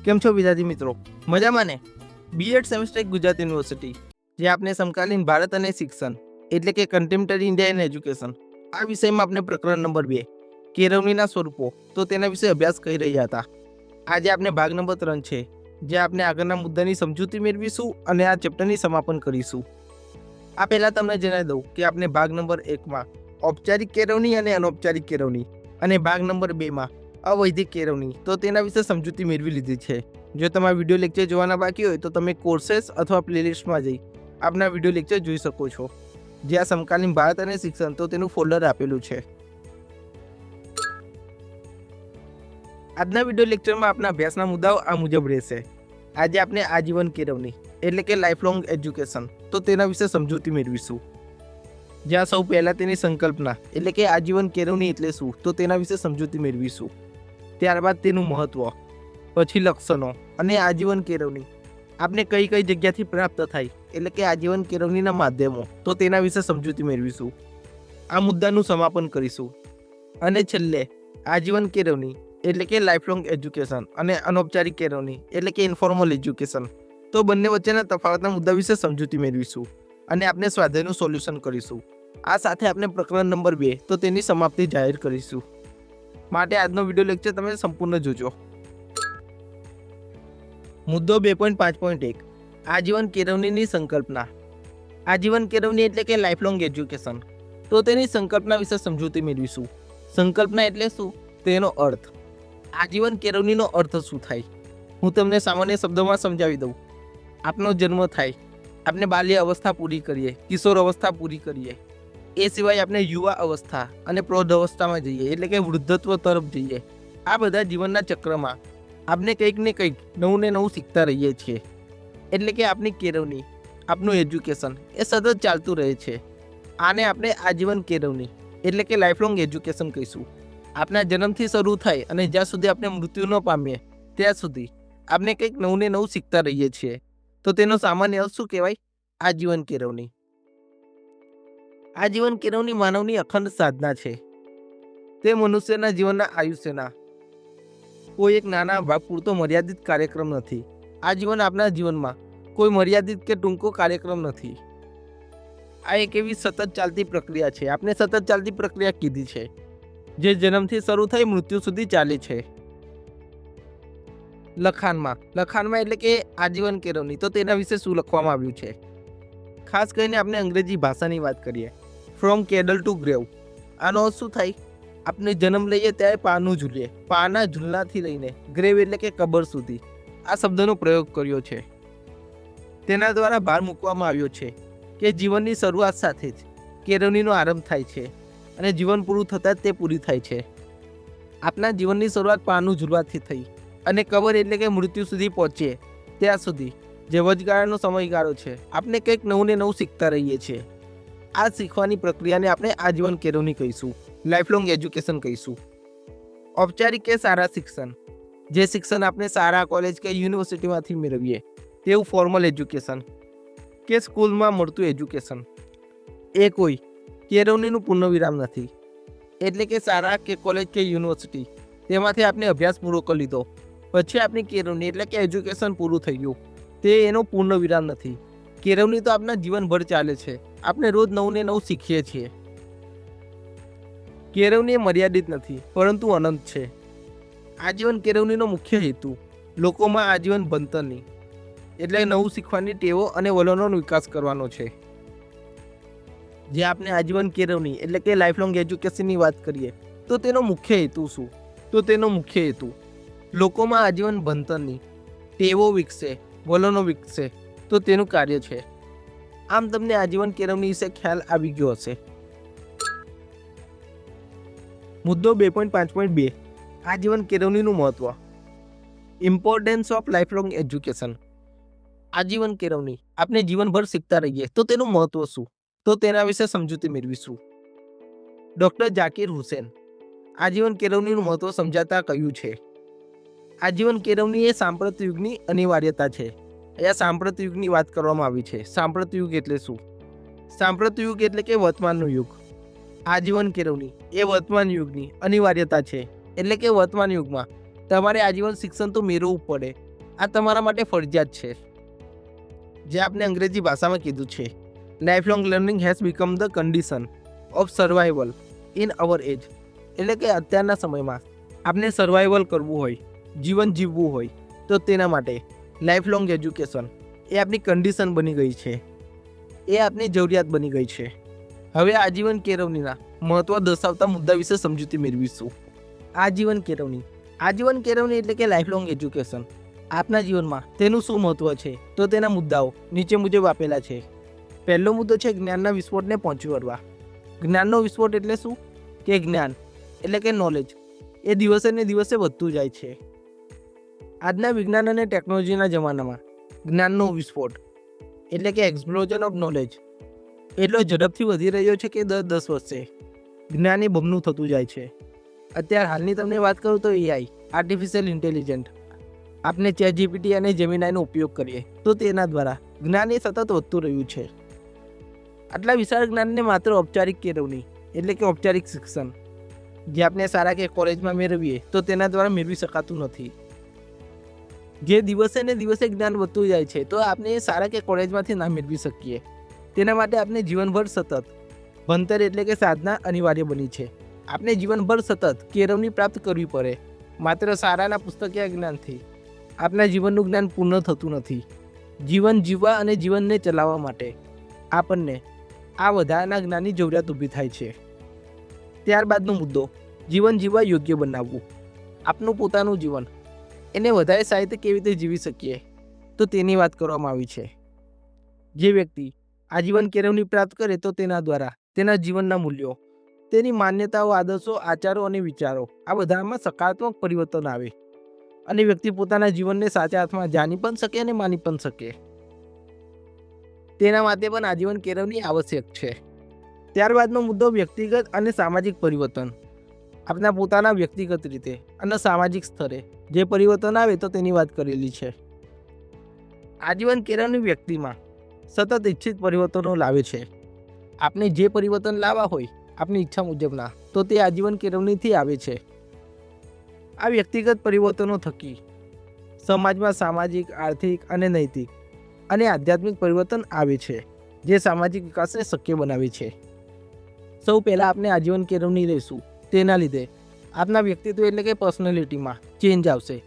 કેમ છો વિદ્યાર્થી મિત્રો? મજામાં ને? બીએડ સેમેસ્ટર ગુજરાત યુનિવર્સિટી જે આપણે સમકાલીન ભારત અને શિક્ષણ એટલે કે કન્ટેમ્પરરી ઇન્ડિયા ઇન એજ્યુકેશન આ વિષયમાં આપણે પ્રકરણ નંબર 2 કેળવણીના સ્વરૂપો તો તેના વિશે અભ્યાસ કરી રહ્યા હતા. આજે આપણે ભાગ નંબર 3 છે જે આપણે આગળના મુદ્દાની સમજૂતી મેળવીશું અને આ ચેપ્ટરની સમાપન કરીશું. આ પહેલાં તમને જણાવી દઉં કે આપણે ભાગ નંબર 1માં ઔપચારિક કેળવણી અને અનૌપચારિક કેળવણી અને ભાગ નંબર 2માં અવૈધિક કેળવણી તો તેના વિશે સમજૂતી મેળવી લીધી છે. જો તમારા વિડીયો લેક્ચર જોવાના બાકી હોય તો તમે કોર્सेस અથવા પ્લેલિસ્ટમાં જઈ આપના વિડીયો લેક્ચર જોઈ શકો છો, જ્યાં સમકાલીન ભારત અને શિક્ષણ તો તેનું ફોલ્ડર આપેલું છે. આજના વિડીયો લેક્ચરમાં આપણા અભ્યાસના મુદ્દાઓ આ મુજબ રહેશે. આજે આપણે આજીવન કેળવણી એટલે કે લાઈફ લોંગ એજ્યુકેશન તો તેના વિશે સમજૂતી મેળવીશું, જ્યાં સૌ પહેલાં તેની સંકલ્પના એટલે કે આજીવન કેળવણી એટલે શું તો તેના વિશે સમજૂતી મેળવીશું. ત્યારબાદ તેનું મહત્વ, પછી લક્ષણો અને આજીવન કેળવણી આપણે કઈ કઈ જગ્યાથી પ્રાપ્ત થાય એટલે કે આજીવન કેળવણીના માધ્યમો તો તેના વિશે સમજૂતી મેળવીશું. આ મુદ્દાનું સમાપન કરીશું અને છેલ્લે આજીવન કેળવણી એટલે કે લાઈફ લોંગ એજ્યુકેશન અને અનૌપચારિક કેળવણી એટલે કે ઇન્ફોર્મલ એજ્યુકેશન તો બંને વચ્ચેના તફાવતના મુદ્દા વિશે સમજૂતી મેળવીશું અને આપણે સ્વાધ્યાયનું સોલ્યુશન કરીશું. આ સાથે આપણે પ્રકરણ નંબર 2 તો તેની સમાપ્તિ જાહેર કરીશું. માટે આજનો વિડીયો લેક્ચર તમે સંપૂર્ણ જોજો. મુદ્દો 2.5.1 આજીવન કેળવણીની સંકલ્પના. આજીવન કેળવણી એટલે કે લાઈફ લોંગ એજ્યુકેશન તો તેની સંકલ્પના વિશે સમજૂતી મેળવીશું. સંકલ્પના એટલે શું તેનો અર્થ, આજીવન કેળવણીનો અર્થ શું થાય હું તમને સામાન્ય શબ્દોમાં સમજાવી દઉં. આપનો જન્મ થાય, આપણે બાલ્ય અવસ્થા પૂરી કરીએ, કિશોર અવસ્થા પૂરી કરીએ, એ સિવાય આપણે યુવા અવસ્થા અને પ્રૌઢ અવસ્થામાં જઈએ એટલે કે વૃદ્ધત્વ તરફ જઈએ. આ બધા જીવનના ચક્રમાં આપણે કંઈક ને કંઈક નવું ને નવું શીખતા રહીએ છીએ. એટલે કે આપણી કેળવણી, આપનું એજ્યુકેશન એ સતત ચાલતું રહે છે. આને આપણે આજીવન કેળવણી એટલે કે લાઈફ લોંગ એજ્યુકેશન કહીશું. આપણા જન્મથી શરૂ થાય અને જ્યાં સુધી આપણે મૃત્યુ ન પામીએ ત્યાં સુધી આપણે કંઈક નવું ને નવું શીખતા રહીએ છીએ. તો તેનો સામાન્ય અર્થ શું કહેવાય? આજીવન કેળવણી. આજીવન કેળવણી માનવની અખંડ સાધના છે. તે મનુષ્યના જીવનના આયુષ્યના કોઈ એક નાના ભાગ પૂરતો મર્યાદિત કાર્યક્રમ નથી. આ જીવન આપણા જીવનમાં કોઈ મર્યાદિત કે ટૂંકો કાર્યક્રમ નથી. આ એક એવી સતત ચાલતી પ્રક્રિયા છે. આપણે સતત ચાલતી પ્રક્રિયા કીધી છે જે જન્મથી શરૂ થઈ મૃત્યુ સુધી ચાલે છે. લખાણમાં એટલે કે આજીવન કેળવણી તો તેના વિશે શું લખવામાં આવ્યું છે? ખાસ કરીને આપણે અંગ્રેજી ભાષાની વાત કરીએ, ફ્રોમ કેડલ ટુ ગ્રેવ. આનો અર્થ શું થાય? આપણે જન્મ લઈએ ત્યારે પાનું ઝૂલીએ, પાના ઝૂલનાથી લઈને ગ્રેવ એટલે કે કબર સુધી આ શબ્દનો પ્રયોગ કર્યો છે. તેના દ્વારા ભાર મૂકવામાં આવ્યો છે કે જીવનની શરૂઆત સાથે જ કેળવણીનો આરંભ થાય છે અને જીવન પૂરું થતાં જ તે પૂરી થાય છે. આપણા જીવનની શરૂઆત પાનું ઝૂલવાથી થઈ અને કબર એટલે કે મૃત્યુ સુધી પહોંચીએ ત્યાં સુધી જે વચગાળાનો સમયગાળો છે આપણે કંઈક નવું ને નવું શીખતા રહીએ છીએ. આ શીખવાની પ્રક્રિયાને આપણે આજીવન કેળવણી કહીશું, લાઈફ લોંગ એજ્યુકેશન કહીશું. ઔપચારિક કે સારા શિક્ષણ, જે શિક્ષણ આપણે સારા કોલેજ કે યુનિવર્સિટીમાંથી મેળવીએ તેવું ફોર્મલ એજ્યુકેશન કે સ્કૂલમાં મળતું એજ્યુકેશન એ કોઈ કેળવણીનું પૂર્ણવિરામ નથી. એટલે કે સારા કે કોલેજ કે યુનિવર્સિટી તેમાંથી આપણે અભ્યાસ પૂરો કરી લીધો પછી આપણી કેળવણી એટલે કે એજ્યુકેશન પૂરું થઈ ગયું તે એનો પૂર્ણ વિરામ નથી. કેળવણી તો આપણા જીવનભર ચાલે છે. આપણે રોજ નવું ને નવું શીખીએ છીએ. કેળવણી એ મર્યાદિત નથી પરંતુ અનંત છે. આજીવન કેળવણીનો મુખ્ય હેતુ લોકોમાં આજીવન ભણતરની એટલે નવું શીખવાની ટેવો અને વલણોનો વિકાસ કરવાનો છે. જે આપણે આજીવન કેળવણી એટલે કે લાઈફ લોંગ એજ્યુકેશનની વાત કરીએ તો તેનો મુખ્ય હેતુ શું? તો તેનો મુખ્ય હેતુ લોકોમાં આજીવન ભણતરની ટેવો વિકસે, વલણો વિકસે તો તેનું કાર્ય છે. આમ તમને આજીવન કેળવણી વિશે ખ્યાલ આવી ગયો હશે. મુદ્દો 2.5.2 આજીવન કેળવણીનું મહત્વ, importance of life long education. આજીવન કેળવણી આપણે જીવનભર શીખતા રહીએ તો તેનું મહત્વ શું તો તેના વિશે સમજૂતી મેળવીશું. ડૉક્ટર ઝાકીર હુસેન આજીવન કેળવણીનું મહત્વ સમજાતા કહ્યું છે, આજીવન કેળવણી એ સાંપ્રત યુગની અનિવાર્યતા છે. અહીંયા સાંપ્રત યુગની વાત કરવામાં આવી છે. સાંપ્રત યુગ એટલે શું? સાંપ્રત યુગ એટલે કે વર્તમાનનો યુગ. આજીવન કેળવણી એ વર્તમાન યુગની અનિવાર્યતા છે. એટલે કે વર્તમાન યુગમાં તમારે આજીવન શિક્ષણ તો મેળવવું પડે આ તમારા માટે ફરજિયાત છે. જે આપણે અંગ્રેજી ભાષામાં કીધું છે, life long learning has become the condition of survival in our age. એટલે કે અત્યારના સમયમાં આપણે સર્વાઈવલ કરવું હોય, જીવન જીવવું હોય, તો તેના માટે લાઈફ લોંગ એજ્યુકેશન એ આપણી કન્ડિશન બની ગઈ છે, એ આપની જરૂરિયાત બની ગઈ છે. હવે આજીવન કેળવણીના મહત્વ દર્શાવતા મુદ્દા વિશે સમજૂતી મેળવીશું. આજીવન કેળવણી એટલે કે લાઈફ લોંગ એજ્યુકેશન. આપના જીવનમાં તેનું શું મહત્વ છે, તો તેના મુદ્દાઓ નીચે મુજબ આપેલા છે. પહેલો મુદ્દો છે જ્ઞાનના વિસ્ફોટને પહોંચી વળવા. જ્ઞાનનો વિસ્ફોટ એટલે શું? કે જ્ઞાન એટલે કે નોલેજ એ દિવસે ને દિવસે વધતું જાય છે. આજના વિજ્ઞાન અને ટેકનોલોજીના જમાનામાં જ્ઞાનનો વિસ્ફોટ એટલે કે એક્સપ્લોઝન ઓફ નોલેજ એટલો ઝડપથી વધી રહ્યો છે કે દર 10 વર્ષે જ્ઞાન એ બમણું થતું જાય છે. અત્યારે હાલની તમને વાત કરું તો એઆઈ, આર્ટિફિશિયલ ઇન્ટેલિજન્ટ, આપણે ChatGPT અને જેમિનાઈનો ઉપયોગ કરીએ તો તેના દ્વારા જ્ઞાન એ સતત વધતું રહ્યું છે. આટલા વિશાળ જ્ઞાનને માત્ર ઔપચારિક કેળવણી એટલે કે ઔપચારિક શિક્ષણ જે આપણે શાળા કે કોલેજમાં મેળવીએ તો તેના દ્વારા મેળવી શકાતું નથી. જે દિવસે ને દિવસે જ્ઞાન વધતું જાય છે તો આપણે શાળા કે કોલેજમાંથી ના મેળવી શકીએ. તેના માટે આપણે જીવનભર સતત ભણતર એટલે કે સાધના અનિવાર્ય બની છે. આપણે જીવનભર સતત કેળવણી પ્રાપ્ત કરવી પડે. માત્ર શાળાના પુસ્તકીય જ્ઞાનથી આપણા જીવનનું જ્ઞાન પૂર્ણ થતું નથી. જીવન જીવવા અને જીવનને ચલાવવા માટે આપણને આ વધારાના જ્ઞાનની જરૂરિયાત ઊભી થાય છે. ત્યારબાદનો મુદ્દો જીવન જીવવા યોગ્ય બનાવવું. આપનું પોતાનું જીવન એને વધારે સારી રીતે કેવી રીતે જીવી શકીએ તો તેની વાત કરવામાં આવી છે. જે વ્યક્તિ આજીવન કેળવણી પ્રાપ્ત કરે તો તેના દ્વારા તેના જીવનના મૂલ્યો, તેની માન્યતાઓ, આદર્શો, આચારો અને વિચારો આ બધામાં સકારાત્મક પરિવર્તન આવે અને વ્યક્તિ પોતાના જીવનને સાચા અર્થમાં જાણી પણ શકે અને માની પણ શકે. તેના માટે પણ આજીવન કેળવણી આવશ્યક છે. ત્યારબાદનો મુદ્દો વ્યક્તિગત અને સામાજિક પરિવર્તન. આપણા પોતાના વ્યક્તિગત રીતે અને સામાજિક સ્તરે જે પરિવર્તન આવે તો તેની વાત કરેલી છે. આજીવન કેળવણી વ્યક્તિમાં સતત ઈચ્છિત પરિવર્તનો લાવે છે. આપણે જે પરિવર્તન લાવવા હોય આપણી ઈચ્છા મુજબના તો તે આજીવન કેળવણીથી આવે છે. આ વ્યક્તિગત પરિવર્તનો થકી સમાજમાં સામાજિક, આર્થિક અને નૈતિક અને આધ્યાત્મિક પરિવર્તન આવે છે જે સામાજિક વિકાસને શક્ય બનાવે છે. સૌ પહેલાં આપણે આજીવન કેળવણી લઈશું તેના લીધે આપના વ્યક્તિત્વ એટલે કે પર્સનાલિટીમાં ચેન્જ આવશે.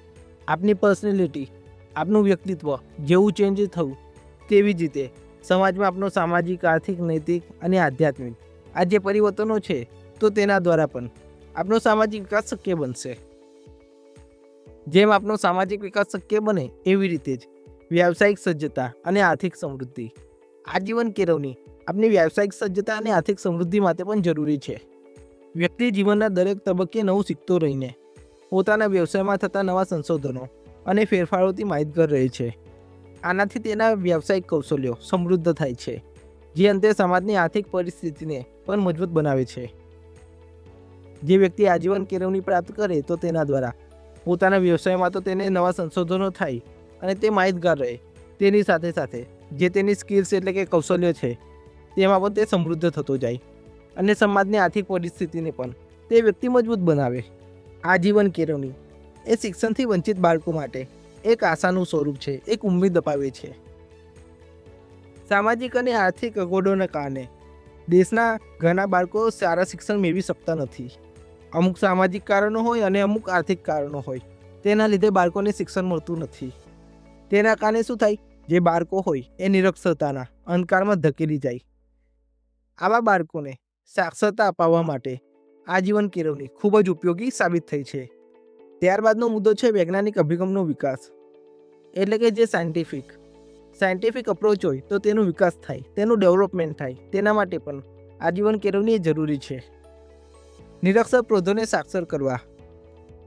આપની પર્સનાલિટી, આપનું વ્યક્તિત્વ જેવું ચેન્જ થયું તેવી જ રીતે સમાજમાં આપણો સામાજિક, આર્થિક, નૈતિક અને આધ્યાત્મિક આ જે પરિવર્તનો છે તો તેના દ્વારા પણ આપણો સામાજિક વિકાસ શક્ય બનશે. જેમ આપણો સામાજિક વિકાસ શક્ય બને એવી રીતે જ વ્યાવસાયિક સજ્જતા અને આર્થિક સમૃદ્ધિ. આજીવન કેળવણી આપણી વ્યાવસાયિક સજ્જતા અને આર્થિક સમૃદ્ધિ માટે પણ જરૂરી છે. વ્યક્તિ જીવનના દરેક તબક્કે નવું શીખતો રહીને પોતાના વ્યવસાયમાં થતા નવા સંશોધનો અને ફેરફારોથી માહિતગાર રહે છે. આનાથી તેના વ્યાવસાયિક કૌશલ્યો સમૃદ્ધ થાય છે જે અંતે સમાજની આર્થિક પરિસ્થિતિને પણ મજબૂત બનાવે છે. જે વ્યક્તિ આજીવન કેળવણી પ્રાપ્ત કરે તો તેના દ્વારા પોતાના વ્યવસાયમાં તો તેને નવા સંશોધનો થાય અને તે માહિતગાર રહે. તેની સાથે સાથે જે તેની સ્કિલ્સ એટલે કે કૌશલ્ય છે તેમાં પણ તે સમૃદ્ધ થતો જાય અને સમાજની આર્થિક પરિસ્થિતિને પણ તે વ્યક્તિ મજબૂત બનાવે. આજીવન કેળવણી એ શિક્ષણથી વંચિત બાળકો માટે એક આશાનું સ્વરૂપ છે, એક ઉમ્મીદ અપાવે છે. સામાજિક અને આર્થિક અગવડોના કારણે દેશના ઘણા બાળકો સારા શિક્ષણ મેળવી શકતા નથી. અમુક સામાજિક કારણો હોય અને અમુક આર્થિક કારણો હોય તેના લીધે બાળકોને શિક્ષણ મળતું નથી. તેના કારણે શું થાય? જે બાળકો હોય એ નિરક્ષરતાના અંધકારમાં ધકેલી જાય. આવા બાળકોને સાક્ષરતા અપાવવા માટે આજીવન કેળવણી ખૂબ જ ઉપયોગી સાબિત થઈ છે. ત્યારબાદનો મુદ્દો છે વૈજ્ઞાનિક અભિગમનો વિકાસ. એટલે કે જે સાયન્ટિફિક અપ્રોચ હોય તો તેનો વિકાસ થાય, તેનું ડેવલપમેન્ટ થાય. તેના માટે પણ આજીવન કેળવણી એ જરૂરી છે. નિરક્ષર પ્રૌઢોને સાક્ષર કરવા.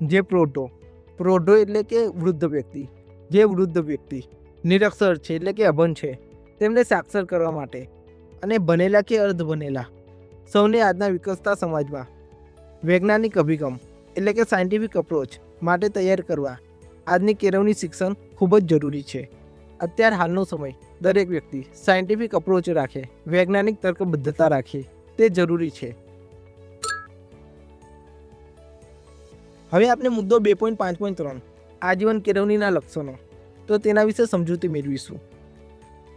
જે પ્રૌઢો એટલે કે વૃદ્ધ વ્યક્તિ, જે વૃદ્ધ વ્યક્તિ નિરક્ષર છે એટલે કે અભણ છે તેમને સાક્ષર કરવા માટે અને ભણેલા કે અર્ધ ભણેલા સૌને આજના વિકસતા સમાજમાં વૈજ્ઞાનિક અભિગમ એટલે કે સાયન્ટિફિક અપ્રોચ માટે તૈયાર કરવા આજની કેળવણી શિક્ષણ ખૂબ જ જરૂરી છે. અત્યાર હાલનો સમય દરેક વ્યક્તિ સાયન્ટિફિક અપ્રોચ રાખે, વૈજ્ઞાનિક તર્કબદ્ધતા રાખે તે જરૂરી છે. હવે આપણે મુદ્દો 2.5.3 આજીવન કેળવણીના લક્ષણો. તો તેના વિશે સમજૂતી મેળવીશું.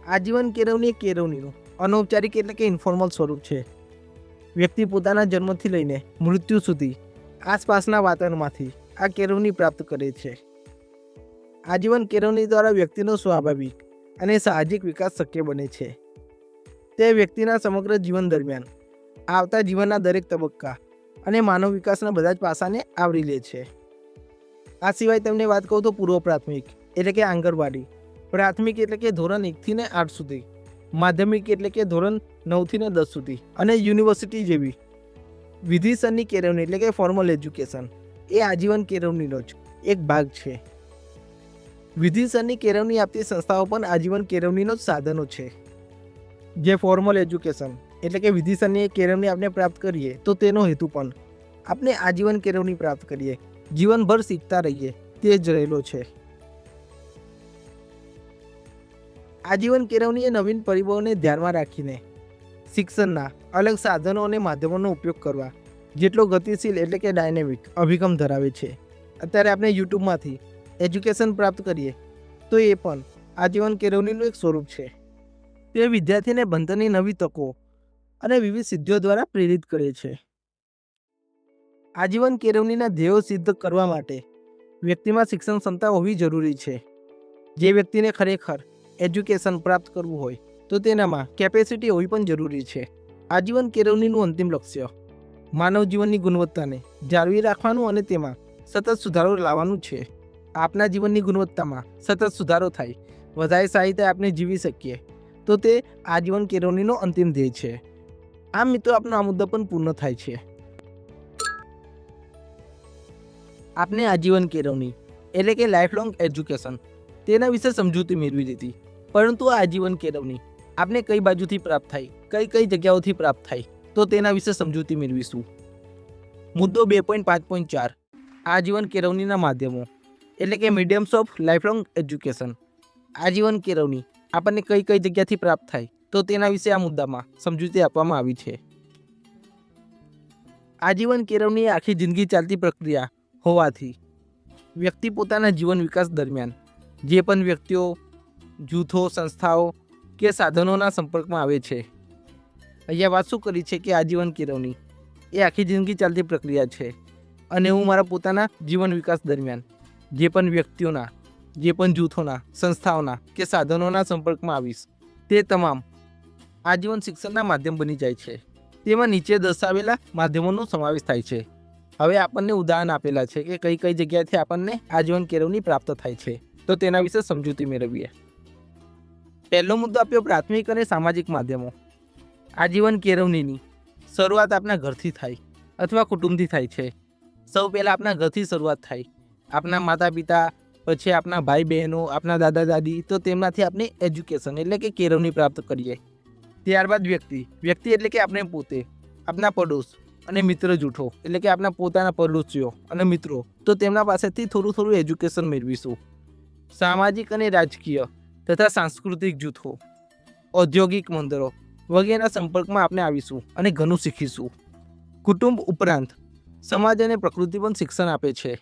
આજીવન કેળવણી એ કેળવણીનું અનૌપચારિક એટલે કે ઇન્ફોર્મલ સ્વરૂપ છે. વ્યક્તિ પોતાના જન્મથી લઈને મૃત્યુ સુધી આસપાસના વાતાવરણમાંથી આ કેળવણી પ્રાપ્ત કરે છે. આજીવન કેળવણી દ્વારા વ્યક્તિનો સ્વાભાવિક અને સાહજિક વિકાસ શક્ય બને છે. તે વ્યક્તિના સમગ્ર જીવન દરમિયાન આવતા જીવનના દરેક તબક્કા અને માનવ વિકાસના બધા જ પાસાને આવરી લે છે. આ સિવાય તમને વાત કહું તો પૂર્વ પ્રાથમિક એટલે કે આંગણવાડી, પ્રાથમિક એટલે કે ધોરણ 1 થી 8 સુધી, માધ્યમિક એટલે કે ધોરણ 9 થી 10 સુધી અને યુનિવર્સિટી જેવી વિધિસરની કેળવણી એટલે કે ફોર્મલ એજ્યુકેશન એ આજીવન કેળવણીનો જ એક ભાગ છે. વિધિસરની કેળવણી આપતી સંસ્થાઓ પણ આજીવન કેળવણીનો જ સાધનો છે. જે ફોર્મલ એજ્યુકેશન એટલે કે વિધિસરની કેળવણી આપણે પ્રાપ્ત કરીએ તો તેનો હેતુ પણ આપણે આજીવન કેળવણી પ્રાપ્ત કરીએ, જીવનભર શીખતા રહીએ તે જ રહેલો છે. આજીવન કેળવણી એ નવીન પરિબળોને ધ્યાનમાં રાખીને શિક્ષણના અલગ સાધનો અને માધ્યમોનો ઉપયોગ કરવા જેટલો ગતિશીલ એટલે કે ડાયનેમિક અભિગમ ધરાવે છે. અત્યારે આપણે યુટ્યુબમાંથી એજ્યુકેશન પ્રાપ્ત કરીએ તો એ પણ આજીવન કેળવણીનું એક સ્વરૂપ છે. તે વિદ્યાર્થીને ભણતરની નવી તકો અને વિવિધ સિદ્ધિઓ દ્વારા પ્રેરિત કરે છે. આજીવન કેળવણીના ધ્યેયો સિદ્ધ કરવા માટે વ્યક્તિમાં શિક્ષણ ક્ષમતા હોવી જરૂરી છે. જે વ્યક્તિને ખરેખર એજ્યુકેશન પ્રાપ્ત કરવું હોય તો તેનામાં કેપેસિટી હોવી પણ જરૂરી છે. આજીવન કેળવણીનું અંતિમ લક્ષ્ય માનવ જીવનની ગુણવત્તાને જાળવી રાખવાનું અને તેમાં સતત સુધારો લાવવાનું છે. આપના જીવનની ગુણવત્તામાં સતત સુધારો થાય, વધારે સારી રીતે આપણે જીવી શકીએ તો તે આજીવન કેળવણીનો અંતિમ ધ્યેય છે. આમ મિત્રો, આપનો આ મુદ્દો પણ પૂર્ણ થાય છે. આપને આજીવન કેળવણી એટલે કે લાઈફ લોંગ એજ્યુકેશન તેના વિશે સમજૂતી મેળવી લીધી. પરંતુ આ આજીવન કેળવણી આપને કઈ બાજુથી પ્રાપ્ત થાય, કઈ જગ્યાઓથી પ્રાપ્ત થાય તો તેના વિશે સમજૂતી મેળવીશું. મુદ્દો 2.5.4 આજીવન કેળવણીના માધ્યમો એટલે કે mediums of life long education. આજીવન કેળવણી આપણને કઈ જગ્યાથી પ્રાપ્ત થાય તો તેના વિશે આ મુદ્દામાં સમજૂતી આપવામાં આવી છે. આજીવન કેળવણી આખી જિંદગી ચાલતી પ્રક્રિયા હોવાથી વ્યક્તિ પોતાના જીવન વિકાસ દરમિયાન જે પણ વ્યક્તિઓ, જૂથો, સંસ્થાઓ કે સાધનોના સંપર્કમાં આવે છે. અહીંયા વાત શું કરી છે કે આજીવન કેળવણી એ આખી જિંદગી ચાલતી પ્રક્રિયા છે અને હું મારા પોતાના જીવન વિકાસ દરમિયાન જે પણ વ્યક્તિઓના, જે પણ જૂથોના, સંસ્થાઓના કે સાધનોના સંપર્કમાં આવીશ તે તમામ આજીવન શિક્ષણના માધ્યમ બની જાય છે. તેમાં નીચે દર્શાવેલા માધ્યમોનો સમાવેશ થાય છે. હવે આપણને ઉદાહરણ આપેલા છે કે કઈ જગ્યાએથી આપણને આજીવન કેળવણી પ્રાપ્ત થાય છે તો તેના વિશે સમજૂતી મેળવીએ. પહેલો મુદ્દો આપ્યો પ્રાથમિક અને સામાજિક માધ્યમો. આજીવન કેળવણીની શરૂઆત આપણા ઘરથી થાય અથવા કુટુંબથી થાય છે. સૌ પહેલાં આપણા ઘરથી શરૂઆત થાય. આપણા માતા પિતા, પછી આપણા ભાઈ બહેનો, આપણા દાદા દાદી, તો તેમનાથી આપણે એજ્યુકેશન એટલે કે કેળવણી પ્રાપ્ત કરીએ. ત્યારબાદ વ્યક્તિ એટલે કે આપણે પોતે, આપણા પડોશ અને મિત્ર જૂથો એટલે કે આપણા પોતાના પડોશીઓ અને મિત્રો, તો તેમના પાસેથી થોડું એજ્યુકેશન મેળવીશું. સામાજિક અને રાજકીય તથા સાંસ્કૃતિક જૂથો, ઔદ્યોગિક મંદિરો વગેરેના સંપર્કમાં આપણે આવીશું અને ઘણું શીખીશું. કુટુંબ ઉપરાંત સમાજ અને પ્રકૃતિ પણ શિક્ષણ આપે છે.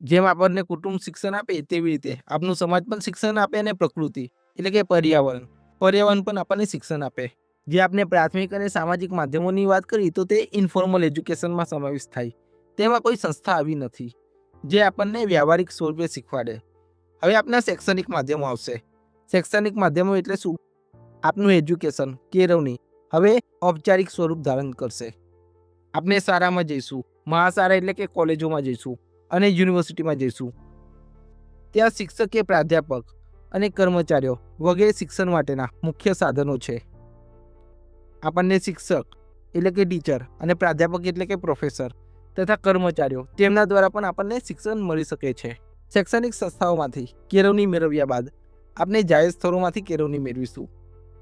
જેમ આપણને કુટુંબ શિક્ષણ આપે તેવી રીતે આપણું સમાજ પણ શિક્ષણ આપે અને પ્રકૃતિ એટલે કે પર્યાવરણ પણ આપણને શિક્ષણ આપે. જે આપણે પ્રાથમિક અને સામાજિક માધ્યમોની વાત કરી તો તે ઇન્ફોર્મલ એજ્યુકેશનમાં સમાવેશ થાય. તેમાં કોઈ સંસ્થા આવી નથી જે આપણને વ્યવહારિક સ્વરૂપે શીખવાડે. હવે આપણા શૈક્ષણિક માધ્યમો આવશે. શૈક્ષણિક માધ્યમો એટલે શું? આપનું એજ્યુકેશન, કેળવણી હવે ઔપચારિક સ્વરૂપ ધારણ કરશે. આપણે શાળામાં જઈશું, મહાશાળા એટલે કે કોલેજોમાં જઈશું અને યુનિવર્સિટીમાં જઈશું. ત્યાં શિક્ષક કે પ્રાધ્યાપક અને કર્મચારીઓ વગેરે શિક્ષણ માટેના મુખ્ય સાધનો છે. આપણને શિક્ષક એટલે કે ટીચર અને પ્રાધ્યાપક એટલે કે પ્રોફેસર તથા કર્મચારીઓ તેમના દ્વારા પણ આપણને શિક્ષણ મળી શકે છે. શૈક્ષણિક સંસ્થાઓમાંથી કેળવણી મેળવ્યા બાદ આપણે જાહેર સ્થળોમાંથી કેળવણી મેળવીશું.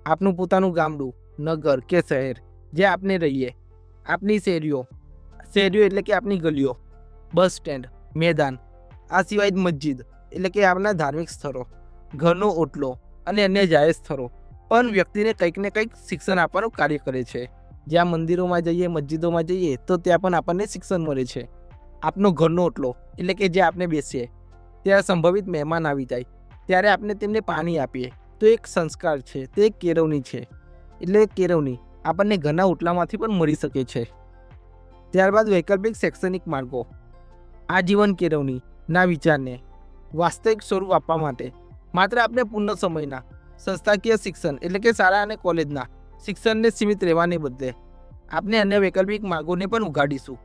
આપનું પોતાનું ગામડું, નગર કે શહેર જે આપણે રહીએ, આપની શેરીઓ એટલે કે આપની ગલીઓ, બસ સ્ટેન્ડ, મેદાન, આ સિવાય મસ્જિદ એટલે કે આપણા ધાર્મિક સ્થળો, ઘરનો ઓટલો અને અન્ય જાહેર સ્થળો પણ વ્યક્તિને કંઈક ને કંઈક શિક્ષણ આપવાનું કાર્ય કરે છે. જ્યાં મંદિરોમાં જઈએ, મસ્જિદોમાં જઈએ તો ત્યાં પણ આપણને શિક્ષણ મળે છે. આપનો ઘરનો ઓટલો એટલે કે જે આપણે બેસીએ ત્યારે સંભવિત મહેમાન આવી જાય ત્યારે આપણે તેમને પાણી આપીએ તો એક સંસ્કાર છે, તે એક કેળવણી છે. એટલે કેળવણી આપણને ઘરના ઓટલામાંથી પણ મળી શકે છે. ત્યારબાદ વૈકલ્પિક શૈક્ષણિક માર્ગો. આજીવન કેળવણીના વિચારને વાસ્તવિક સ્વરૂપ આપવા માટે માત્ર આપણે પૂર્ણ સમયના સંસ્થાકીય શિક્ષણ એટલે કે શાળા અને કોલેજના શિક્ષણને સીમિત રહેવાને બદલે આપણે અન્ય વૈકલ્પિક માર્ગોને પણ ઉગાડીશું.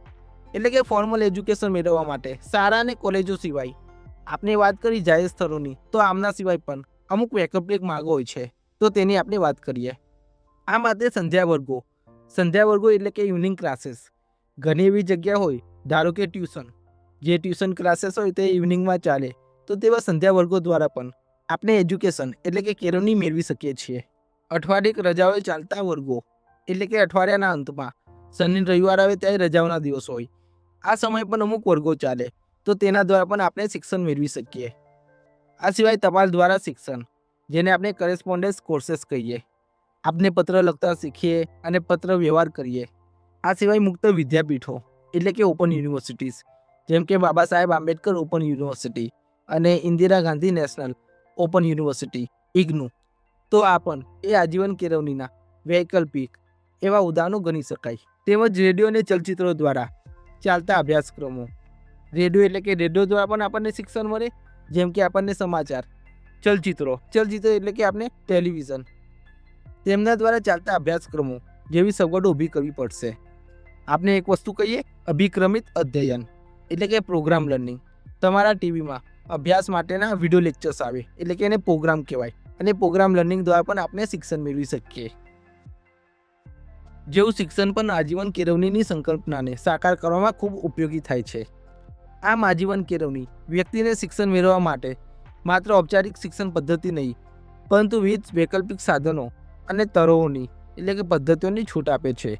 એટલે કે ફોર્મલ એજ્યુકેશન મેળવવા માટે શાળા અને કોલેજો સિવાય આપણે વાત કરી જાહેર સ્થળોની, તો આમના સિવાય પણ અમુક વૈકલ્પિક માર્ગો હોય છે, તો તેની આપણે વાત કરીએ. આ માટે સંધ્યા વર્ગો એટલે કે ઇવનિંગ ક્લાસીસ. ઘણી એવી જગ્યા હોય, ધારો કે જે ટ્યુશન ક્લાસીસ હોય તે ઇવનિંગમાં ચાલે, તો તેવા સંધ્યા વર્ગો દ્વારા પણ આપણે એજ્યુકેશન એટલે કે કેળવણી મેળવી શકીએ છીએ. અઠવાડિક રજાઓએ ચાલતા વર્ગો એટલે કે અઠવાડિયાના અંતમાં શનિ રવિવાર આવે ત્યારે રજાઓના દિવસ હોય, આ સમય પણ અમુક વર્ગો ચાલે, તો તેના દ્વારા પણ આપણે શિક્ષણ મેળવી શકીએ. આ સિવાય ટપાલ દ્વારા શિક્ષણ, જેને આપણે કરેસ્પોન્ડન્સ કોર્सेस કહીએ. આપણે પત્ર લખતા શીખીએ અને પત્ર વ્યવહાર કરીએ. આ સિવાય મુક્ત વિદ્યાપીઠો એટલે કે ઓપન યુનિવર્સિટીઝ, જેમ કે બાબા સાહેબ આંબેડકર ઓપન યુનિવર્સિટી અને Indira Gandhi national open university IGNOU. તો આ પણ એ આજીવન કેળવણીના વૈકલ્પિક એવા ઉદાહરણો ગણી શકાય. તેમજ રેડિયો અને ચલચિત્રો દ્વારા ચાલતા અભ્યાસક્રમો. રેડિયો એટલે કે રેડિયો દ્વારા પણ આપણને શિક્ષણ મળે, જેમ કે આપણને સમાચાર. ચલચિત્રો એટલે કે આપણે ટેલિવિઝન, તેમના દ્વારા ચાલતા અભ્યાસક્રમો જેવી સગવડો ઊભી કરવી પડશે. આપણે એક વસ્તુ કહીએ, અભિક્રમિત અધ્યયન એટલે કે પ્રોગ્રામ લર્નિંગ. તમારા ટીવીમાં અભ્યાસ માટેના વિડીયો લેક્ચર્સ આવે એટલે કે એને પ્રોગ્રામ કહેવાય, અને પ્રોગ્રામ લર્નિંગ દ્વારા પણ આપણે શિક્ષણ મેળવી શકીએ. જેવું શિક્ષણ પણ આજીવન કેળવણીની સંકલ્પનાને સાકાર કરવામાં ખૂબ ઉપયોગી થાય છે. આમ આજીવન કેળવણી વ્યક્તિને શિક્ષણ મેળવવા માટે માત્ર ઔપચારિક શિક્ષણ પદ્ધતિ નહીં, પરંતુ વિવિધ વૈકલ્પિક સાધનો અને તરોની એટલે કે પદ્ધતિઓની છૂટ આપે છે.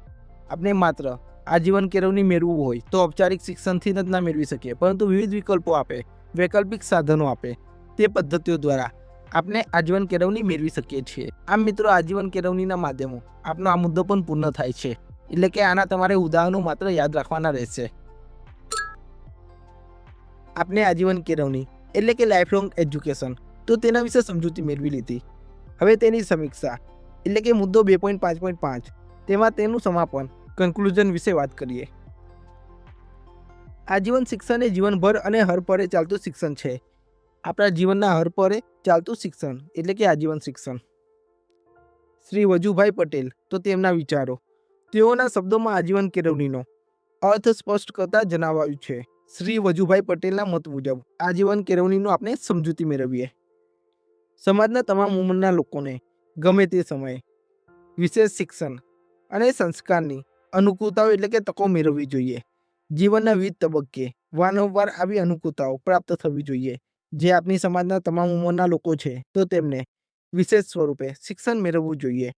આપણે માત્ર આજીવન કેળવણી મેળવવું હોય તો ઔપચારિક શિક્ષણથી જ ના મેળવી શકીએ, પરંતુ વિવિધ વિકલ્પો આપે, વૈકલ્પિક સાધનો આપે, તે પદ્ધતિઓ દ્વારા આપણે આજીવન કેળવણી મેળવી શકીએ છીએ. આમ મિત્રો, આજીવન કેળવણીના માધ્યમો આપનો આ મુદ્દો પણ પૂર્ણ થાય છે. એટલે કે આના તમારે ઉદાહરણો માત્ર યાદ રાખવાના રહેશે. આપણે આજીવન કેળવણી એટલે કે લાઈફ લોંગ એજ્યુકેશન, તો તેના વિશે સમજૂતી મેળવી લીધી. હવે તેની સમીક્ષા એટલે કે મુદ્દો 2.5.5, તેમાં તેનું સમાપન કન્ક્લુઝન વિશે વાત કરીએ. આજીવન શિક્ષણ એ જીવનભર અને હરપરે ચાલતું શિક્ષણ છે. આપણા જીવનના હરપરે ચાલતું શિક્ષણ એટલે કે આજીવન શિક્ષણ. શ્રી વજુભાઈ પટેલ, તો તેમના વિચારો. તેઓના શબ્દોમાં આજીવન કેળવણીનો અર્થ સ્પષ્ટ કરતા જણાવાયું છે. શ્રી વજુભાઈ પટેલના મત મુજબ આજીવન કેળવણીનો આપણે સમજૂતી મેળવીએ. સમાજના તમામ ઉંમરના લોકોને ગમે તે સમયે વિશેષ શિક્ષણ અને સંસ્કારની અનુકૂળતાઓ એટલે કે તકો મેળવવી જોઈએ. જીવનના વિવિધ તબક્કે વારંવાર આવી અનુકૂળતાઓ પ્રાપ્ત થવી જોઈએ. જે આપણી સમાજના તમામ ઉંમરના લોકો છે, તો તેમને વિશેષ સ્વરૂપે શિક્ષણ મેળવવું જોઈએ.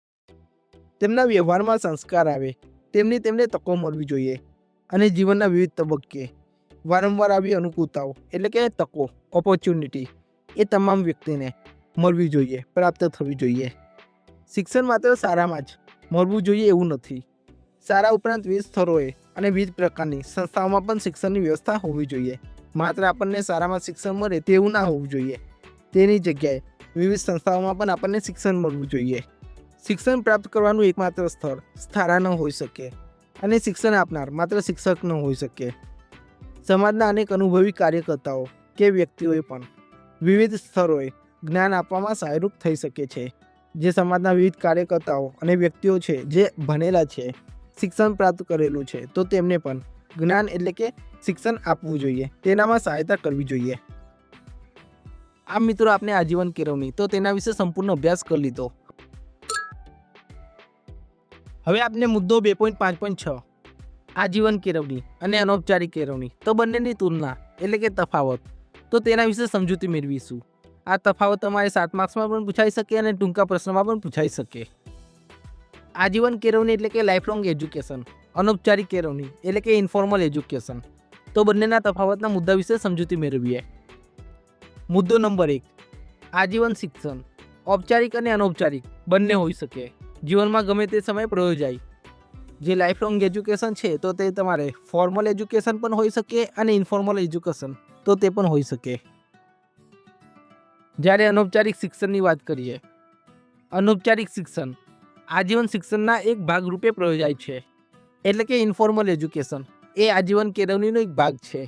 તેમના વ્યવહારમાં સંસ્કાર આવે તેમને તકો મળવી જોઈએ, અને જીવનના વિવિધ તબક્કે વારંવાર આવી અનુકૂળતાઓ એટલે કે તકો, ઓપોર્ચ્યુનિટી એ તમામ વ્યક્તિને મળવી જોઈએ, પ્રાપ્ત થવી જોઈએ. શિક્ષણ માત્ર શાળામાં જ મળવું જોઈએ એવું નથી. શાળા ઉપરાંત વિવિધ સ્થળોએ અને વિવિધ પ્રકારની સંસ્થાઓમાં પણ શિક્ષણની વ્યવસ્થા હોવી જોઈએ. માત્ર આપણને શાળામાં શિક્ષણ મળે તેવું ના હોવું જોઈએ. તેની જગ્યાએ વિવિધ સંસ્થાઓમાં પણ આપણને શિક્ષણ મળવું જોઈએ. શિક્ષણ પ્રાપ્ત કરવાનું એકમાત્ર સ્થળ શાળા ન હોઈ શકે, અને શિક્ષણ આપનાર માત્ર શિક્ષક ન હોઈ શકે. સમાજના અનેક અનુભવી કાર્યકર્તાઓ કે વ્યક્તિઓએ પણ વિવિધ સ્તરોએ જ્ઞાન આપવામાં સહાયરૂપ થઈ શકે છે. જે સમાજના વિવિધ કાર્યકર્તાઓ અને વ્યક્તિઓ છે જે ભણેલા છે, શિક્ષણ પ્રાપ્ત કરેલું છે, તો તેમને પણ જ્ઞાન એટલે કે શિક્ષણ આપવું જોઈએ, તેનામાં સહાયતા કરવી જોઈએ. આમ મિત્રો, આપણે આજીવન કેળવણી તો તેના વિશે સંપૂર્ણ અભ્યાસ કરી લીધો. હવે આપણે મુદ્દો 2.5.6 આજીવન કેળવણી અને અનૌપચારિક કેળવણી, તો બંનેની તુલના એટલે કે તફાવત, તો તેના વિશે સમજૂતી મેળવીશું. આ તફાવત તમારે 7 માર્ક્સમાં પણ પૂછાઈ શકે અને ટૂંકા પ્રશ્નમાં પણ પૂછાઈ શકે. આજીવન કેળવણી એટલે કે લાઈફ લોંગ એજ્યુકેશન, અનૌપચારિક કેળવણી એટલે કે ઇન્ફોર્મલ એજ્યુકેશન, તો બંનેના તફાવતના મુદ્દા વિશે સમજૂતી મેળવીએ. મુદ્દો નંબર 1, આજીવન શિક્ષણ ઔપચારિક અને અનૌપચારિક બંને હોઈ શકે, જીવનમાં ગમે તે સમયે પ્રયોજાય. જે લાઈફ લોંગ એજ્યુકેશન છે, તો તે તમારે ફોર્મલ એજ્યુકેશન પણ હોઈ શકે અને ઇન્ફોર્મલ એજ્યુકેશન, તો તે પણ હોઈ શકે. જ્યારે અનૌપચારિક શિક્ષણની વાત કરીએ, અનૌપચારિક શિક્ષણ આજીવન શિક્ષણના એક ભાગ રૂપે પ્રયોજાય છે. એટલે કે ઇન્ફોર્મલ એજ્યુકેશન એ આજીવન કેળવણીનો એક ભાગ છે.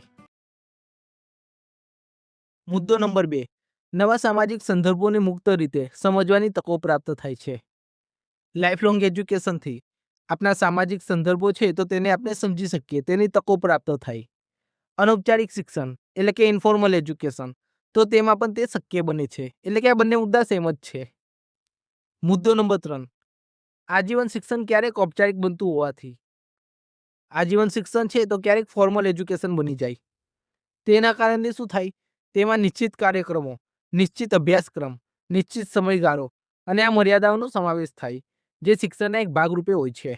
મુદ્દો નંબર 2, નવા સામાજિક સંદર્ભોને મુક્ત રીતે સમજવાની તકો પ્રાપ્ત થાય છે. લાઈફ લોંગ એજ્યુકેશનથી આપણા સામાજિક સંદર્ભો છે તો તેને આપણે સમજી શકીએ, તેની તકો પ્રાપ્ત થાય. અનૌપચારિક શિક્ષણ એટલે કે ઇન્ફોર્મલ એજ્યુકેશન, તો તેમાં પણ તે શક્ય બને છે. એટલે કે આ બંને મુદ્દા સેમ જ છે. મુદ્દો નંબર 3, આજીવન શિક્ષણ ક્યારેક ઔપચારિક બનતું હોવાથી. આજીવન શિક્ષણ છે તો ક્યારેક ફોર્મલ એજ્યુકેશન બની જાય. તેના કારણે શું થાય, તેમાં નિશ્ચિત કાર્યક્રમો, નિશ્ચિત અભ્યાસક્રમ, નિશ્ચિત સમયગાળો અને આ મર્યાદાઓનો સમાવેશ થાય, જે શિક્ષણના એક ભાગરૂપે હોય છે.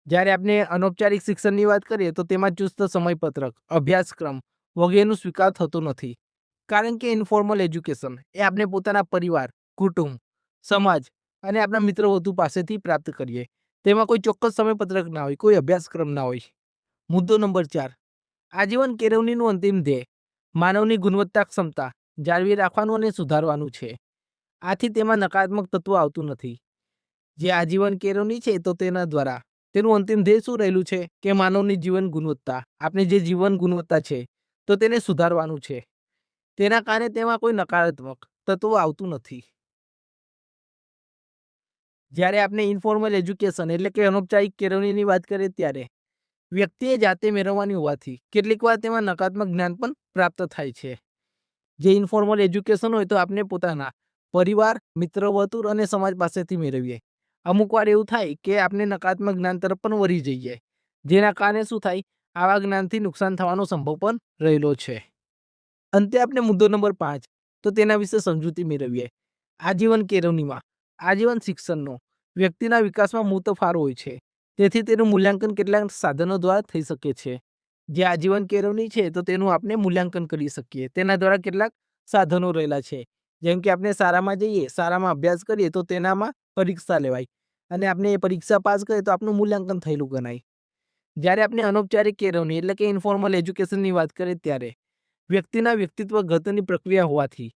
જ્યારે આપણે અનૌપચારિક શિક્ષણની વાત કરીએ તો તેમાં ચુસ્ત સમયપત્રક, અભ્યાસક્રમ વગેરેનો સ્વીકાર થતો નથી. કારણ કે ઇન્ફોર્મલ એજ્યુકેશન એ આપણે પોતાના પરિવાર, કુટુંબ, સમાજ અને આપણા મિત્ર વધુ પાસેથી પ્રાપ્ત કરીએ. તેમાં કોઈ ચોક્કસ સમયપત્રક ના હોય, કોઈ અભ્યાસક્રમ ના હોય. મુદ્દો નંબર 4, આજીવન કેળવણીનું અંતિમ ધ્યેય માનવની ગુણવત્તા ક્ષમતા જાળવી રાખવાનું અને સુધારવાનું છે. આથી તેમાં નકારાત્મક તત્વ આવતું નથી. જે આજીવન કેળવણી છે તો તેના દ્વારા તેનું અંતિમ ધ્યેય શું રહેલું છે કે માનવની જીવન ગુણવત્તા, આપણી જે જીવન ગુણવત્તા છે તો તેને સુધારવાનું છે. તેના કારણે તેમાં કોઈ નકારાત્મક તત્વ આવતું નથી. જ્યારે આપણે ઇન્ફોર્મલ એજ્યુકેશન એટલે કે અનૌપચારિક કેળવણીની વાત કરીએ ત્યારે વ્યક્તિએ જાતે મેળવવાની હોવાથી કેટલીક વાર તેમાં નકારાત્મક જ્ઞાન પણ પ્રાપ્ત થાય છે. જે ઇન્ફોર્મલ એજ્યુકેશન હોય તો આપણે પોતાના પરિવાર, મિત્ર વર્તુળ અને સમાજ પાસેથી મેળવીએ. અમુક વાર એવું થાય કે આપણે નકારાત્મક જ્ઞાન તરફ પણ વળી જઈએ, જેના કારણે શું થાય, આવા જ્ઞાનથી નુકસાન થવાનો સંભવ પણ રહેલો છે. અંતે આપણે મુદ્દો નંબર 5, તો તેના વિશે સમજૂતી મેળવીએ. આજીવન કેળવણીમાં આજીવન શિક્ષણનો વ્યક્તિના વિકાસમાં મોટો ફાળો હોય છે. તેથી તેનું મૂલ્યાંકન કેટલાક સાધનો દ્વારા થઈ શકે છે. જે આજીવન કેળવણી છે તો તેનું આપણે મૂલ્યાંકન કરી શકીએ. તેના દ્વારા કેટલાક સાધનો રહેલા છે. જેમ કે આપણે શાળામાં જઈએ, શાળામાં અભ્યાસ કરીએ તો તેનામાં પરીક્ષા લેવાય અને આપણે એ પરીક્ષા પાસ કરીએ તો આપણું મૂલ્યાંકન થયેલું ગણાય. જ્યારે આપણે અનૌપચારિક કેળવણી એટલે કે ઇન્ફોર્મલ એજ્યુકેશનની વાત કરીએ ત્યારે વ્યક્તિના વ્યક્તિત્વ ઘડતરની પ્રક્રિયા હોવાથી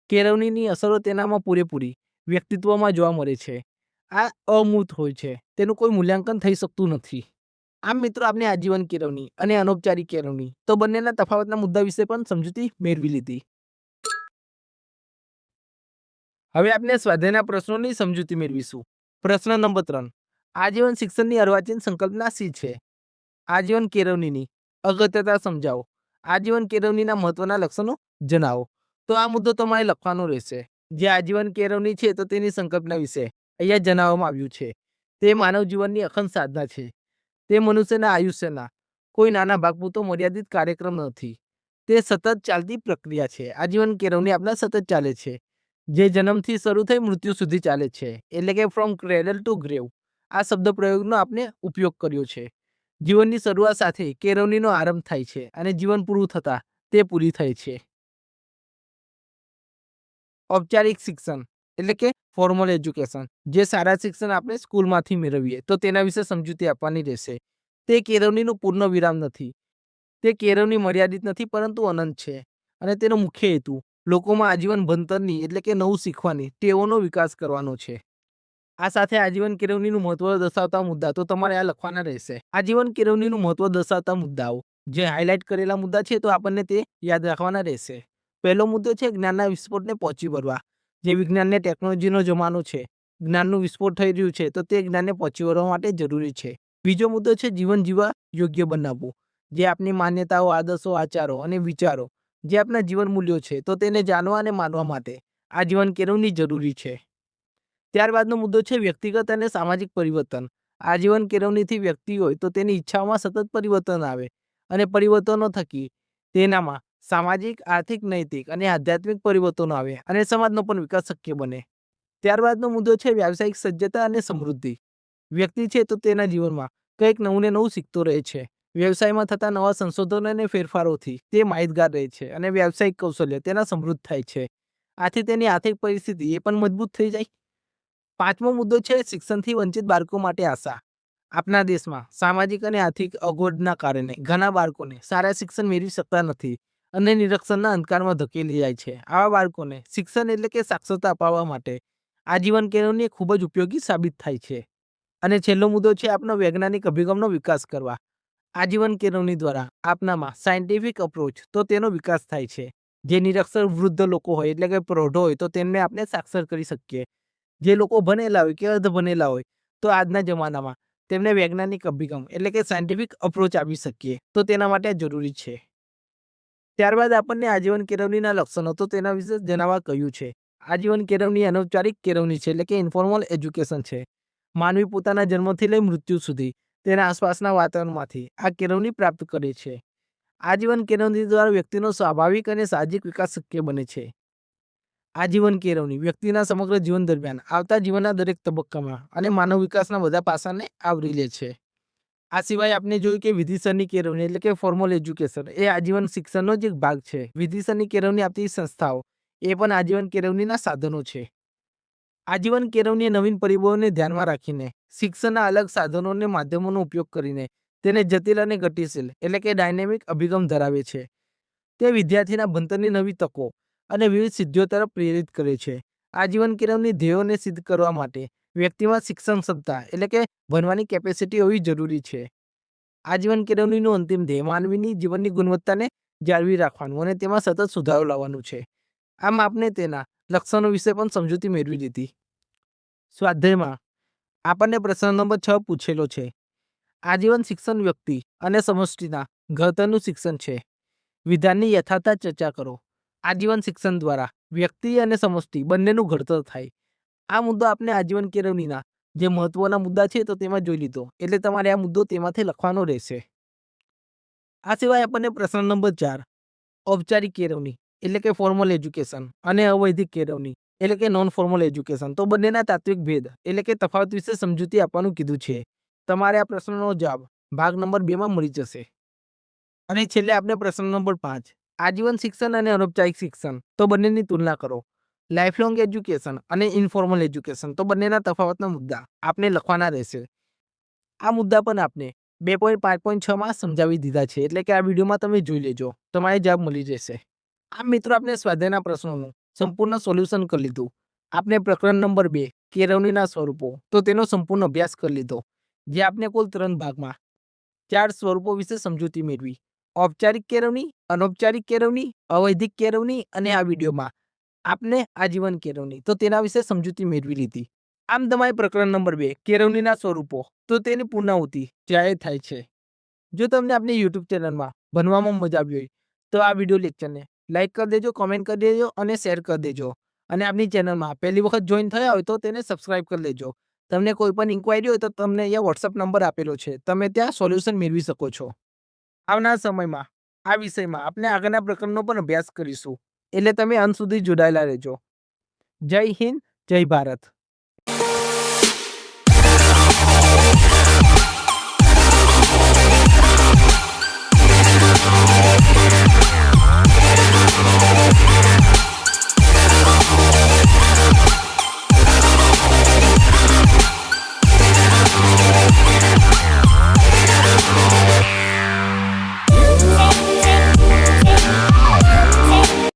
કેળવણીની અસરો તેનામાં પૂરેપૂરી વ્યક્તિત્વમાં જોવા મળે છે. આ અમૂર્ત હોય છે, તેનું કોઈ મૂલ્યાંકન થઈ શકતું નથી. આમ મિત્રો, આપણે આજીવન કેળવણી અને અનૌપચારિક કેળવણી તો બંનેના તફાવતના મુદ્દા વિશે પણ સમજૂતી મેળવી લીધી. હવે આપણે સ્વાધ્યાયના પ્રશ્નોની સમજૂતી મેળવીશું. પ્રશ્ન નંબર 3, આજીવન શિક્ષણની અર્વાચીન સંકલ્પના શી છે? આજીવન કેળવણીની અગત્યતા સમજાવો. આજીવન કેળવણીના મહત્વના લક્ષણો જણાવો. તો આ મુદ્દો તમારે લખવાનો રહેશે. જે આજીવન કેળવણી છે તો તેની સંકલ્પના વિશે અહીંયા જણાવવામાં આવ્યું છે. તે માનવ જીવનની અખંડ સાધના છે. તે મનુષ્યના આયુષ્યના કોઈ નાના ભાગ પૂરતો મર્યાદિત કાર્યક્રમ નથી. તે સતત ચાલતી પ્રક્રિયા છે. આજીવન કેળવણી આપણા સતત ચાલે છે, જે જન્મથી શરૂ થઈ મૃત્યુ સુધી ચાલે છે. એટલે કે ફ્રોમ ક્રેડલ ટુ ગ્રેવ. આ શબ્દ પ્રયોગનો આપણે ઉપયોગ કર્યો છે. જીવનની શરૂઆત સાથે કેળવણીનો આરંભ થાય છે અને જીવન પૂરું થતાં તે પૂરી થાય છે. ઔપચારિક શિક્ષણ એટલે કે ફોર્મલ એજ્યુકેશન, જે સારા શિક્ષણ આપણે સ્કૂલમાંથી મેળવીએ તો તેના વિશે સમજૂતી આપવાની રહેશે. તે કેળવણીનું પૂર્ણ વિરામ નથી. તે કેળવણી મર્યાદિત નથી પરંતુ અનંત છે અને તેનો મુખ્ય હેતુ લોકોમાં આજીવન ભણતરની એટલે કે નવું શીખવાની ટેવોનો વિકાસ કરવાનો છે. આ સાથે આજીવન કેળવણીનું મહત્વ દર્શાવતા મુદ્દા તો તમારે આ લખવાના રહેશે. આજીવન કેળવણીનું મહત્વ દર્શાવતા મુદ્દાઓ જે હાઇલાઇટ કરેલા મુદ્દા છે તો આપણને તે યાદ રાખવાના રહેશે. પહેલો મુદ્દો છે જ્ઞાનના વિસ્ફોટને પહોંચી વળવા. જે વિજ્ઞાનને ટેકનોલોજીનો જમાનો છે, જ્ઞાનનું વિસ્ફોટ થઈ રહ્યું છે તો તે જ્ઞાનને પહોંચી વળવા માટે જરૂરી છે. બીજો મુદ્દો છે જીવન જીવવા યોગ્ય બનાવવું. જે આપણી માન્યતાઓ, આદર્શો, આચારો અને વિચારો જે આપણા જીવન મૂલ્યો છે તો તેને જાણવા અને માનવા માટે આજીવન કેળવણી જરૂરી છે. ત્યારબાદનો મુદ્દો છે વ્યક્તિગત અને સામાજિક પરિવર્તન. આજીવન કેળવણીથી વ્યક્તિ હોય તો તેની ઈચ્છાઓમાં સતત પરિવર્તન આવે અને પરિવર્તનો થકી તેનામાં સામાજિક, આર્થિક, નૈતિક અને આધ્યાત્મિક પરિવર્તનો આવે અને સમાજનો પણ વિકાસ શક્ય બને. ત્યારબાદનો મુદ્દો છે વ્યાવસાયિક સજ્જતા અને સમૃદ્ધિ. વ્યક્તિ છે તો તેના જીવનમાં કંઈક નવું ને નવું શીખતો રહે છે. વ્યવસાયમાં થતા નવા સંશોધનો અને ફેરફારોથી તે માહિતગાર રહે છે અને વ્યાવસાયિક કૌશલ્ય તેના સમૃદ્ધ થાય છે. આથી તેની આર્થિક પરિસ્થિતિ એ પણ મજબૂત થઈ જાય. પાંચમો મુદ્દો છે શિક્ષણથી વંચિત બાળકો માટે આશા. આપણા દેશમાં સામાજિક અને આર્થિક અગવડના કારણે ઘણા બાળકોને સારા શિક્ષણ મેળવી શકતા નથી અને નિરક્ષરના અંધકારમાં ધકેલી જાય છે. આવા બાળકોને શિક્ષણ એટલે કે સાક્ષરતા અપાવવા માટે આજીવન કેળવણી એ ખૂબ જ ઉપયોગી સાબિત થાય છે. અને છેલ્લો મુદ્દો છે આપનો વૈજ્ઞાનિક અભિગમનો વિકાસ કરવા. આજીવન કેળવણી દ્વારા આપનામાં સાયન્ટિફિક અપ્રોચ તો તેનો વિકાસ થાય છે. જે નિરક્ષર વૃદ્ધ લોકો હોય એટલે કે પ્રૌઢો હોય તો તેમને આપણે સાક્ષર કરી શકીએ. જે લોકો ભણેલા હોય કે અર્ધ ભણેલા હોય તો આજના જમાનામાં તેમને વૈજ્ઞાનિક અભિગમ એટલે કે સાયન્ટિફિક અપ્રોચ આપી શકીએ તો તેના માટે આ જરૂરી છે. ત્યારબાદ આપણને આજીવન કેળવણીના લક્ષણો તો તેના વિશે જણાવવા કહ્યું છે. આજીવન કેળવણી અનૌપચારિક કેળવણી છે એટલે કે ઇન્ફોર્મલ એજ્યુકેશન છે. માનવી પોતાના જન્મથી લઈ મૃત્યુ સુધી તેના આસપાસના વાતાવરણમાંથી આ કેળવણી પ્રાપ્ત કરે છે. આજીવન કેળવણી દ્વારા વ્યક્તિનો સ્વાભાવિક અને સાહજિક વિકાસ શક્ય બને છે. આજીવન કેળવણી વ્યક્તિના સમગ્ર જીવન દરમિયાન આવતા જીવનના દરેક તબક્કામાં અને માનવ વિકાસના બધા પાસાને આવરી લે છે. આ સિવાય આપણે જોયું કે વિધિસરની કેળવણી એટલે કે ફોર્મલ એજ્યુકેશન એ આજીવન શિક્ષણનો જ એક ભાગ છે. વિધિસરની કેળવણી આપતી સંસ્થાઓ એ પણ આજીવન કેળવણીના સાધનો છે. આજીવન કેળવણી નવીન પરિબળોને ધ્યાનમાં રાખીને શિક્ષણના અલગ સાધનો અને માધ્યમોનો ઉપયોગ કરીને તેને જટિલ અને ગતિશીલ એટલે કે ડાયનેમિક અભિગમ ધરાવે છે. તે વિદ્યાર્થીના ભણતરની નવી તકો અને વિવિધ સિદ્ધિઓ તરફ પ્રેરિત કરે છે. આજીવન કેળવણી ધ્યેયોને સિદ્ધ કરવા માટે વ્યક્તિમાં શિક્ષણ ક્ષમતા એટલે કે ભણવાની કેપેસિટી હોવી જરૂરી છે. આજીવન કેળવણીનું અંતિમ ધ્યેય માનવીની જીવનની ગુણવત્તાને જાળવી રાખવાનું અને તેમાં સતત સુધારો લાવવાનું છે. આમ આપણે તેના લક્ષણો વિશે પણ સમજૂતી મેળવી લીધી. સ્વાધ્યાયમાં આપણને પ્રશ્ન નંબર 6 પૂછેલો છે. આજીવન શિક્ષણ વ્યક્તિ અને સમષ્ટિના ઘડતરનું શિક્ષણ છે. વિધાનની યથાર્થતા ચર્ચા કરો. આજીવન શિક્ષણ દ્વારા વ્યક્તિ અને સમષ્ટિ બંનેનું ઘડતર થાય. આ મુદ્દો આપણે આજીવન કેળવણીના જે મહત્વના મુદ્દા છે તો તેમાં જોઈ લીધો. એટલે તમારે આ મુદ્દો તેમાંથી લખવાનો રહેશે. આ સિવાય આપણને પ્રશ્ન નંબર 4 ઔપચારિક કેળવણી એટલે કે ફોર્મલ એજ્યુકેશન અને અવૈધિક કેળવણી એટલે કે નોન ફોર્મલ એજ્યુકેશન તો બંનેના તાત્વિક ભેદ એટલે કે તફાવત વિશે સમજૂતી આપવાનું કીધું છે. તમારે આ પ્રશ્નનો જવાબ ભાગ નંબર 2 માં મળી જશે. અને છેલ્લે આપણે પ્રશ્ન નંબર 5 આજીવન શિક્ષણ અને અનૌપચારિક શિક્ષણ તો બંનેની તુલના કરો. લાઇફલોંગ એજ્યુકેશન અને ઇનફોર્મલ એજ્યુકેશન તો બંનેના તફાવતના મુદ્દા આપણે લખવાના રહેશે. આ મુદ્દા પણ આપણે 2.5.6 માં સમજાવી દીધા છે. એટલે કે આ વિડીયોમાં તમે જોઈ લેજો. તમારે જવાબ મળી જશે. આમ મિત્રો આપણે સ્વાધ્યાયના પ્રશ્નોનું સંપૂર્ણ સોલ્યુશન કરી લીધું. આપણે પ્રકરણ નંબર 2 કેળવણીના સ્વરૂપો તો તેનો સંપૂર્ણ અભ્યાસ કરી લીધો. જે આપણે કુલ 3 ભાગમાં 4 સ્વરૂપો વિશે સમજૂતી મેળવી. ઔપચારિક કેળવણી, અનૌપચારિક કેળવણી, અવૈધિક કેળવણી અને આ વિડીયોમાં આપણે આજીવન કેળવણી તો તેના વિશે સમજૂતી મેળવી લીધી. આમ તમારે પ્રકરણ નંબર 2 કેળવણીના સ્વરૂપો તો તેની પૂર્ણાહુતિ જાહેર થાય છે. જો તમને આપણી YouTube ચેનલમાં ભણવામાં મજા આવી હોય તો આ વિડીયો લેક્ચરને લાઈક કરી દેજો, કોમેન્ટ કરી દેજો અને શેર કરી દેજો. અને આપણી ચેનલમાં પહેલી વખત જોઈન થયા હોય તો તેને સબસ્ક્રાઇબ કરી લેજો. તમને કોઈ પણ ઇન્ક્વાયરી હોય તો તમને અહીંયા WhatsApp નંબર આપેલો છે. તમે ત્યાં સોલ્યુશન મેળવી શકો છો. આવનાર સમયમાં આ વિષયમાં આપણે આગળના પ્રકરણનો પણ અભ્યાસ કરીશું. એટલે તમે અંત સુધી જોડાયેલા રહેજો. જય હિન્દ, જય ભારત.